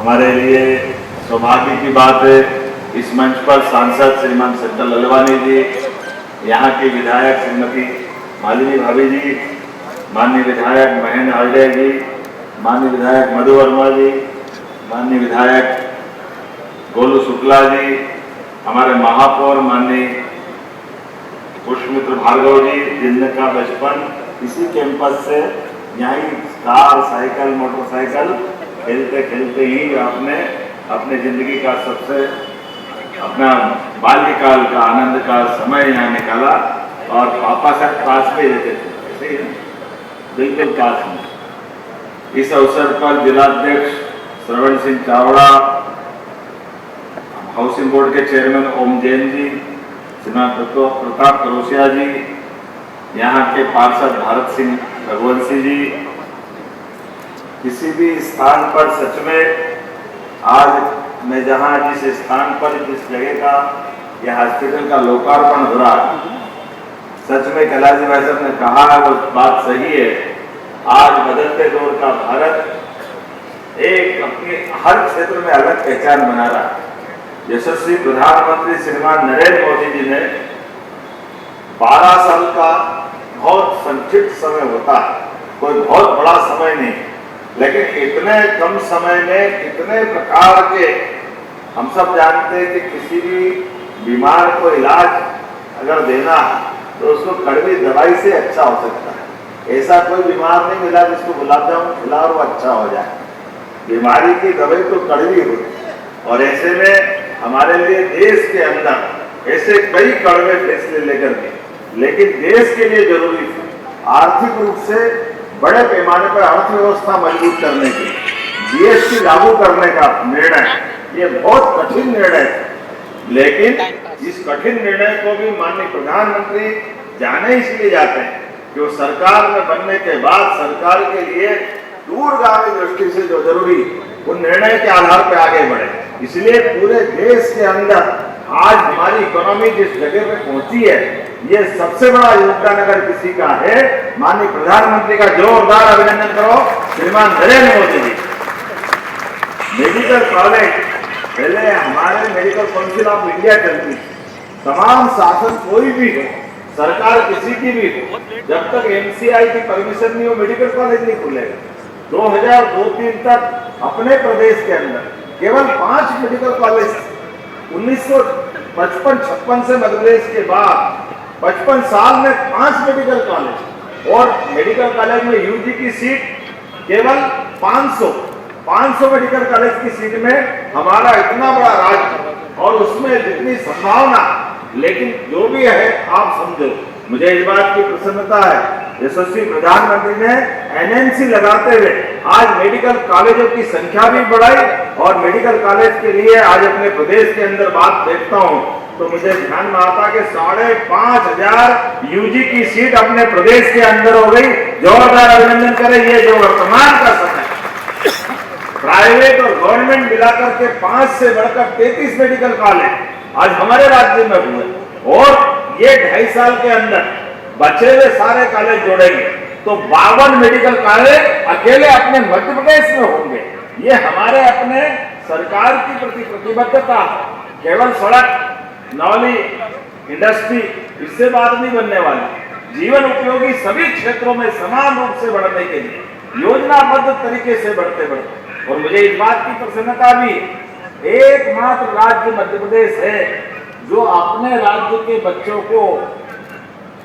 हमारे लिए सौभाग्य की बात है इस मंच पर सांसद श्रीमान शंकर ललवानी जी, यहाँ के विधायक श्रीमती मालिनी भाभी जी, माननीय विधायक महेंद्र हरडे जी, माननीय विधायक मधु वर्मा जी, माननीय विधायक गोलू शुक्ला जी, हमारे महापौर माननीय पुष्पमित्र भार्गव जी, जिनका बचपन इसी कैंपस से यहीं कार साइकिल मोटरसाइकिल खेलते खेलते ही आपने अपने जिंदगी का सबसे अपना बाल्यकाल का आनंद का समय यहाँ निकाला और पापा साहब पास में रहते थे, ऐसे ही बिल्कुल पास में। इस अवसर पर जिलाध्यक्ष श्रवण सिंह चावड़ा, हाउसिंग बोर्ड के चेयरमैन ओम जैन जी, श्रीमान प्रताप करोसिया जी, यहाँ के पार्षद भारत सिंह रघुवंशी जी, किसी भी स्थान पर सच में आज मैं जहाँ जिस स्थान पर जिस जगह का यह हॉस्पिटल का लोकार्पण हो रहा है, सच में कैलाश भाई साहब ने कहा है वो बात सही है। आज बदलते दौर का भारत एक अपनी हर क्षेत्र में अलग पहचान बना रहा है। यशस्वी प्रधानमंत्री श्रीमान नरेंद्र मोदी जी ने 12 साल का बहुत संक्षिप्त समय होता है, कोई बहुत बड़ा समय नहीं, लेकिन इतने कम समय में इतने प्रकार के हम सब जानते हैं कि किसी भी बीमार को इलाज अगर देना है तो उसको कड़वी दवाई से अच्छा हो सकता है। ऐसा कोई बीमार नहीं मिला जिसको गुलाब जामुन खिलाओ और वो अच्छा हो जाए। बीमारी की दवाई तो कड़वी होती है और ऐसे में हमारे लिए देश के अंदर ऐसे कई कड़वे फैसले लेकर के, लेकिन देश के लिए जरूरी है आर्थिक रूप से बड़े पैमाने पर अर्थव्यवस्था मजबूत करने के जीएसटी लागू करने का निर्णय, ये बहुत कठिन निर्णय है, लेकिन इस कठिन निर्णय को भी माननीय प्रधानमंत्री जाने इसलिए जाते हैं कि वो सरकार में बनने के बाद सरकार के लिए दूरगामी दृष्टि से जो जरूरी उन निर्णय के आधार पर आगे बढ़े। इसलिए पूरे देश के अंदर आज हमारी इकोनॉमी जिस जगह पे पहुंची है, ये सबसे बड़ा योगदान अगर किसी का है, माननीय प्रधानमंत्री का जोरदार अभिनंदन करो श्रीमान नरेंद्र मोदी जी। मेडिकल कॉलेज पहले हमारे मेडिकल काउंसिल ऑफ इंडिया चलती, तमाम शासन कोई भी हो, सरकार किसी की भी हो, जब तक एमसीआई की परमिशन नहीं हो मेडिकल कॉलेज नहीं खुलेगा। 2002-03 तक अपने प्रदेश के अंदर केवल 5 मेडिकल कॉलेज, 1955-56 से मध्य प्रदेश के बाद 55 साल में 5 मेडिकल कॉलेज, और मेडिकल कॉलेज में यूजी की सीट केवल 500 मेडिकल कॉलेज की सीट में हमारा इतना बड़ा राज्य और उसमें जितनी संभावना, लेकिन जो भी है आप समझो, मुझे इस बात की प्रसन्नता है यशस्वी प्रधानमंत्री ने एनएमसी लगाते हुए आज मेडिकल कॉलेजों की संख्या भी बढ़ाई और मेडिकल कॉलेज के लिए आज अपने प्रदेश के अंदर बात देखता हूं तो मुझे ध्यान में आता कि 5,500 यूजी की सीट अपने प्रदेश के अंदर हो गई। जोरदार अभिनंदन करें। ये जो वर्तमान का समय प्राइवेट और गवर्नमेंट मिलाकर के 5 से बढ़कर 33 मेडिकल कॉलेज आज हमारे राज्य में हुए और ये 2.5 साल के अंदर बचे हुए सारे कॉलेज जोड़ेंगे तो 52 मेडिकल कॉलेज अकेले अपने मध्य प्रदेश में होंगे। ये हमारे अपने सरकार की प्रति प्रतिबद्धता, केवल सड़क नौली इंडस्ट्री इससे बात नहीं बनने वाली, जीवन उपयोगी सभी क्षेत्रों में समान रूप से बढ़ने के लिए योजनाबद्ध तरीके से बढ़ते बढ़ते, और मुझे इस बात की प्रसन्नता भी, एकमात्र राज्य मध्य प्रदेश है जो अपने राज्य के बच्चों को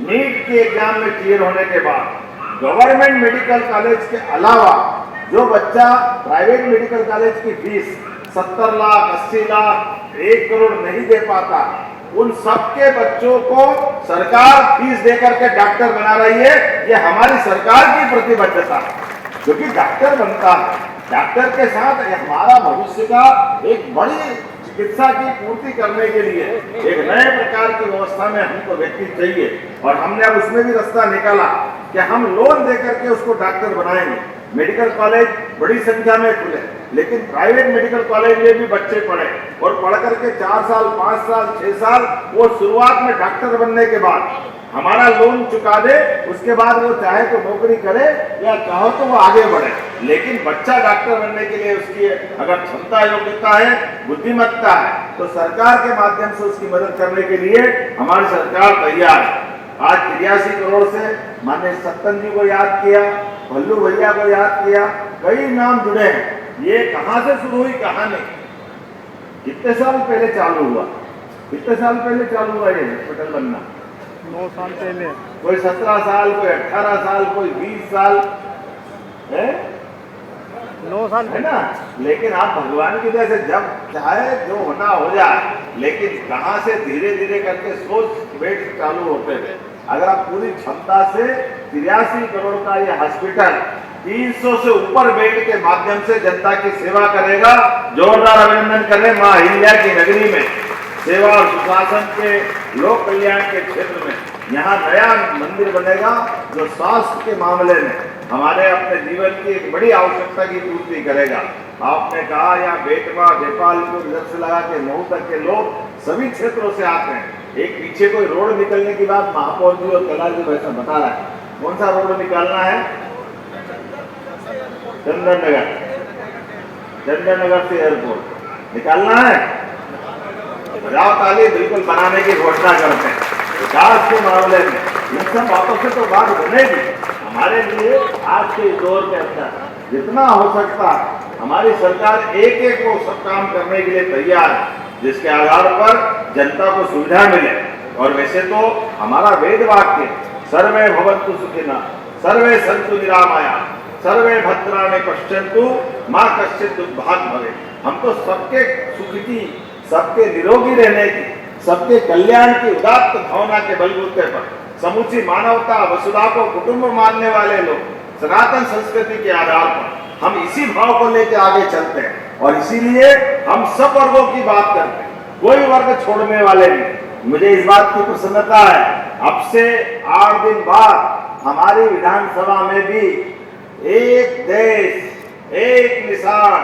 नीट के एग्जाम में क्लियर होने के बाद गवर्नमेंट मेडिकल कॉलेज के अलावा जो बच्चा प्राइवेट मेडिकल कॉलेज की फीस 70 लाख 80 लाख 1 करोड़ नहीं दे पाता, उन सबके बच्चों को सरकार फीस देकर के डॉक्टर बना रही है। ये हमारी सरकार की प्रतिबद्धता है, क्योंकि डॉक्टर बनता है, डॉक्टर के साथ हमारा भविष्य का एक बड़ी चिकित्सा की पूर्ति करने के लिए एक नए प्रकार की व्यवस्था में हमको व्यक्ति चाहिए, और हमने अब उसमें भी रास्ता निकाला कि हम लोन देकर के उसको डॉक्टर बनाएंगे। मेडिकल कॉलेज बड़ी संख्या में खुले, लेकिन प्राइवेट मेडिकल कॉलेज में भी बच्चे पढ़े और पढ़ करके 4 साल 5 साल 6 साल वो शुरुआत में डॉक्टर बनने के बाद हमारा लोन चुका दे, उसके बाद वो चाहे तो नौकरी करे या चाहो तो वो आगे बढ़े। लेकिन बच्चा डॉक्टर बनने के लिए उसकी अगर क्षमता योग्यता है, बुद्धिमत्ता है, तो सरकार के माध्यम से उसकी मदद करने के लिए हमारी सरकार तैयार है। आज 83 करोड़ से माननीय सत्तन जी को याद किया, भल्लू भैया को याद किया, कई नाम जुड़े हैं। ये कहां से शुरू हुई कहानी? कितने साल पहले चालू हुआ? कितने साल पहले चालू हुआ ये हॉस्पिटल बनना? 9 साल पहले। कोई 17 साल, कोई 18 साल, कोई 20 साल है, 9 साल है ना। लेकिन आप भगवान की दया से जब चाहे जो होना हो जाए, लेकिन कहां से धीरे धीरे करके सोच बेड चालू होते थे। अगर आप पूरी क्षमता से 83 करोड़ का ये हॉस्पिटल 300 से ऊपर बेड के माध्यम से जनता की सेवा करेगा, जोरदार अभिनंदन करें मां अहिल्या की नगरी में सेवा और सुशासन के लोक कल्याण के क्षेत्र में। यहाँ नया मंदिर बनेगा जो स्वास्थ्य के मामले में हमारे अपने जीवन की एक बड़ी आवश्यकता की पूर्ति करेगा। आपने कहा यहाँ बेटवा, नेपालपुर, इधर से लगा के मऊ तक के लोग सभी क्षेत्रों से आते हैं। एक पीछे कोई रोड निकलने की बात महापौर जी और कला जी वैसा बता रहा है। कौन सा रोड निकालना है? चंदन नगर से एयरपोर्ट निकालना है। बजाओ ताली, बिल्कुल बनाने की घोषणा करते हैं। विकास के मामले में इन सब बातों से तो बात बनेगी। हमारे लिए आज के दौर के अंदर जितना हो सकता है हमारी सरकार एक एक को सब काम करने के लिए तैयार है, जिसके आधार पर जनता को सुविधा मिले। और वैसे तो हमारा वेद वाक्य सर्वे भवन्तु सुखिनः, सर्वे सन्तु निरामया, सर्वे भद्राणि पश्यन्तु मां कश्चित् दुर्भाग् भवेत्। हम तो सबके सुख की, सबके निरोगी रहने की, सबके कल्याण की उदात्त भावना के बलबूते पर समूची मानवता, वसुधा को कुटुंब मानने वाले लोग सनातन संस्कृति के आधार पर हम इसी भाव को लेकर आगे चलते हैं। और इसीलिए हम सब वर्गों की बात करते हैं, कोई वर्ग छोड़ने वाले नहीं। मुझे इस बात की प्रसन्नता है, अब से 8 दिन बाद हमारी विधानसभा में भी एक देश, एक निशान,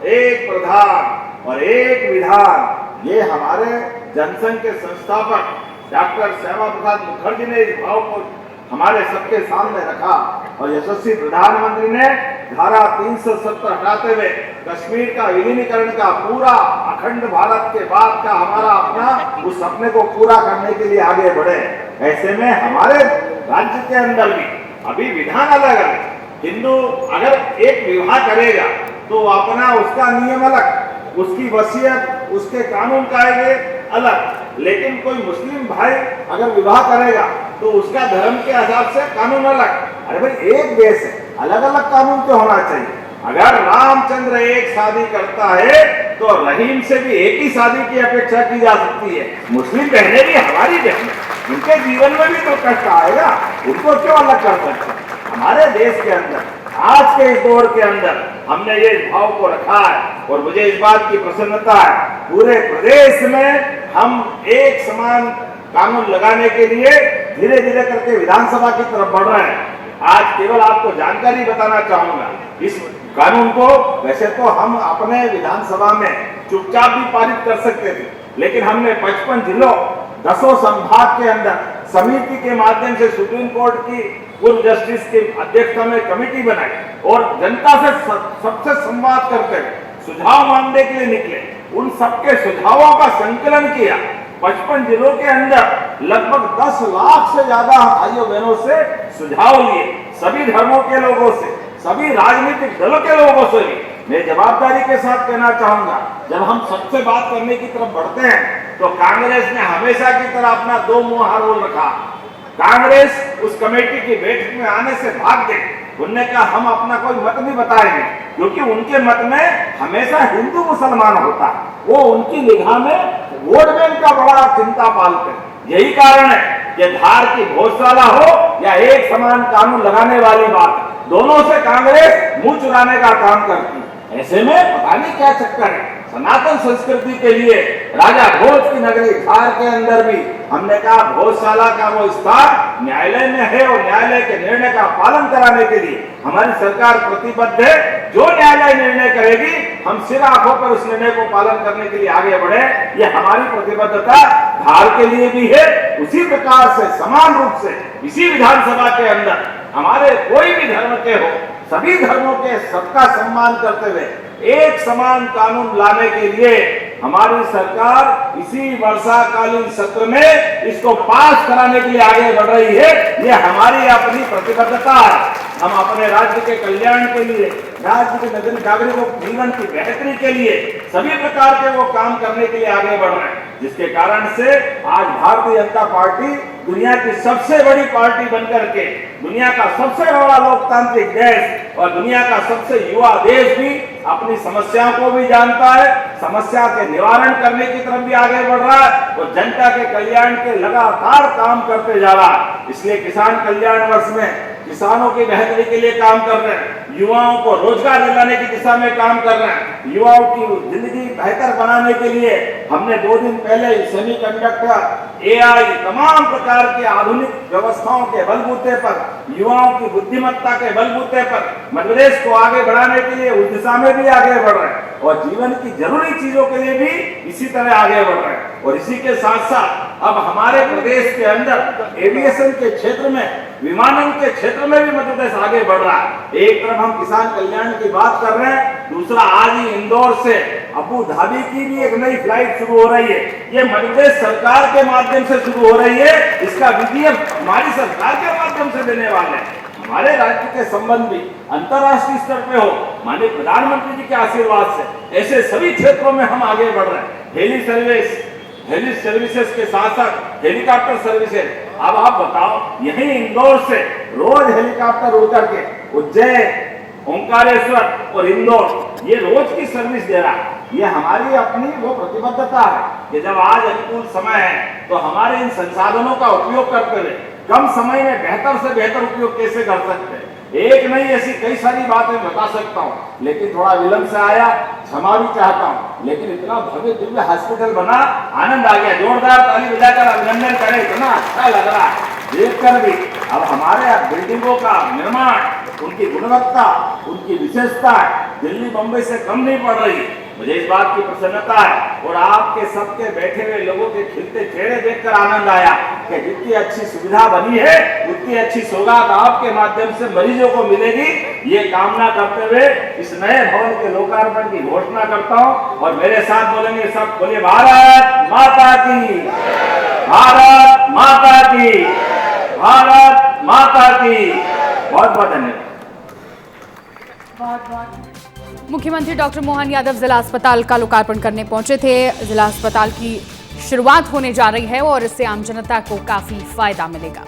एक प्रधान और एक विधान, ये हमारे जनसंघ के संस्थापक डॉक्टर श्यामा प्रसाद मुखर्जी ने इस भाव को हमारे सबके सामने रखा। और यशस्वी प्रधानमंत्री ने धारा 370 हटाते हुए कश्मीर का विलीनीकरण का पूरा अखंड भारत के बाद का हमारा अपना उस सपने को पूरा करने के लिए आगे बढ़े। ऐसे में हमारे राज्य के अंदर भी अभी विधान अलग है। हिंदू अगर एक विवाह करेगा तो अपना उसका नियम अलग, उसकी वसीयत, उसके कानून कायदे अलग। लेकिन कोई मुस्लिम भाई अगर विवाह करेगा तो उसका धर्म के हिसाब से कानून अलग। अरे भाई एक देश है, अलग अलग कानून क्यों होना चाहिए? अगर रामचंद्र एक शादी करता है तो रहीम से भी एक ही शादी की अपेक्षा की जा सकती है। मुस्लिम बहनें भी हमारी बहनें, उनके जीवन में भी तो कष्ट आएगा, उनको क्यों अलग कर सकते? हमारे देश के अंदर आज के इस दौर के अंदर हमने ये भाव को रखा है। और मुझे इस बात की प्रसन्नता है, पूरे प्रदेश में हम एक समान कानून लगाने के लिए धीरे धीरे करके विधानसभा की तरफ बढ़ रहे हैं। आज केवल आपको जानकारी बताना चाहूंगा, इस कानून को वैसे तो हम अपने विधानसभा में चुपचाप भी पारित कर सकते थे, लेकिन हमने 55 जिलों 10 संभाग के अंदर समिति के माध्यम से सुप्रीम कोर्ट की पूर्व जस्टिस की अध्यक्षता में कमेटी बनाई और जनता से सबसे संवाद करते हुए सुझाव मांगने के लिए निकले। उन सबके सुझावों का संकलन किया। 55 जिलों के अंदर लगभग 10 लाख से ज्यादा भाइयों बहनों से सुझाव लिए, सभी धर्मों के लोगों से, सभी राजनीतिक दलों के लोगों से भी। मैं जवाबदारी के साथ कहना चाहूंगा, जब हम सबसे बात करने की तरफ बढ़ते हैं तो कांग्रेस ने हमेशा की तरह अपना दो मुंहा रोल रखा। कांग्रेस उस कमेटी की बैठक में आने से भाग गई। उन्होंने कहा हम अपना कोई मत नहीं बताएंगे, क्योंकि उनके मत में हमेशा हिंदू मुसलमान होता है। वो उनकी निगाह में वोट बैंक का बड़ा चिंता पालते हैं। यही कारण है कि धार की भोजशाला हो या एक समान कानून लगाने वाली बात, दोनों से कांग्रेस मुंह चुराने का काम करती है। ऐसे में पता नहीं क्या चक्कर है। सनातन संस्कृति के लिए राजा भोज की नगरी धार के अंदर भी हमने कहा भोजशाला का वो स्थान न्यायालय में है और न्यायालय के निर्णय का पालन कराने के लिए हमारी सरकार प्रतिबद्ध है। जो न्यायालय निर्णय करेगी हम सिर आंखों पर उस निर्णय को पालन करने के लिए आगे बढ़े, ये हमारी प्रतिबद्धता धार के लिए भी है। उसी प्रकार से समान रूप से इसी विधानसभा के अंदर हमारे कोई भी धर्म के हो, सभी धर्मों के सबका सम्मान करते हुए एक समान कानून लाने के लिए हमारी सरकार इसी वर्षाकालीन सत्र में इसको पास कराने के लिए आगे बढ़ रही है। ये हमारी अपनी प्रतिबद्धता है। हम अपने राज्य के कल्याण के लिए, राज्य के नागरिकों के जीवन की बेहतरी के लिए सभी प्रकार के वो काम करने के लिए आगे बढ़ रहे हैं, जिसके कारण से आज भारतीय जनता पार्टी दुनिया की सबसे बड़ी पार्टी बनकर के दुनिया का सबसे बड़ा लोकतांत्रिक देश और दुनिया का सबसे युवा देश भी अपनी समस्याओं को भी जानता है, समस्या के निवारण करने की तरफ भी आगे बढ़ रहा है और जनता के कल्याण के लगातार काम करते जा रहा है। इसलिए किसान कल्याण वर्ष में किसानों की बेहतरी के लिए काम कर रहे हैं, युवाओं को रोजगार दिलाने की दिशा में काम कर रहे हैं, युवाओं की जिंदगी बेहतर बनाने के लिए हमने 2 दिन पहले सेमीकंडक्टर, एआई, तमाम प्रकार की आधुनिक व्यवस्थाओं के बलबूते पर, युवाओं की बुद्धिमत्ता के बलबूते पर मध्य प्रदेश को आगे बढ़ाने के लिए उस दिशा में भी आगे बढ़ रहे हैं और जीवन की जरूरी चीजों के लिए भी इसी तरह आगे बढ़ रहे हैं। और इसी के साथ साथ अब हमारे प्रदेश के अंदर एविएशन के क्षेत्र में, विमानन के क्षेत्र में भी मध्य प्रदेश आगे बढ़ रहा है। एक तरफ हम किसान कल्याण की बात कर रहे हैं, दूसरा आज ही इंदौर से अबू धाबी की भी एक नई फ्लाइट शुरू हो रही है। ये मध्य प्रदेश सरकार के माध्यम से शुरू हो रही है। इसका वित्तीय हमारी सरकार के माध्यम से देने वाले हैं। हमारे राज्य के संबंध भी अंतर्राष्ट्रीय स्तर पे हो, माननीय प्रधानमंत्री जी के आशीर्वाद से ऐसे सभी क्षेत्रों में हम आगे बढ़ रहे हैं। हेली सर्विसेज के साथ साथ हेलीकॉप्टर सर्विसेज। अब आप बताओ, यही इंदौर से रोज हेलीकॉप्टर उतर के उज्जैन, ओंकारेश्वर और इंदौर ये रोज की सर्विस दे रहा है। ये हमारी अपनी वो प्रतिबद्धता है कि जब आज अनुकूल समय है तो हमारे इन संसाधनों का उपयोग करते हुए कम समय में बेहतर से बेहतर उपयोग कैसे कर सकते हैं। एक नहीं, ऐसी कई सारी बातें बता सकता हूँ, लेकिन थोड़ा विलंब से आया, क्षमा भी चाहता हूँ। लेकिन इतना भव्य दिव्य हॉस्पिटल बना, आनंद आ गया। जोरदार ताली बजाकर अभिनंदन करें, इतना अच्छा लग रहा है देखकर भी। अब हमारे बिल्डिंगों का निर्माण, उनकी गुणवत्ता, उनकी विशेषता दिल्ली बम्बई से कम नहीं पड़ रही। मुझे इस बात की प्रसन्नता है और आपके सबके बैठे हुए लोगों के खिलते चेहरे देखकर आनंद आया कि जितनी अच्छी सुविधा बनी है उतनी अच्छी सौगात आपके माध्यम से मरीजों को मिलेगी। ये कामना करते हुए इस नए भवन के लोकार्पण की घोषणा करता हूँ और मेरे साथ बोलेंगे सब, बोलिए भारत माता की, भारत माता की, भारत माता की। बहुत बहुत धन्यवाद। मुख्यमंत्री डॉक्टर मोहन यादव जिला अस्पताल का लोकार्पण करने पहुंचे थे। जिला अस्पताल की शुरुआत होने जा रही है और इससे आम जनता को काफी फायदा मिलेगा।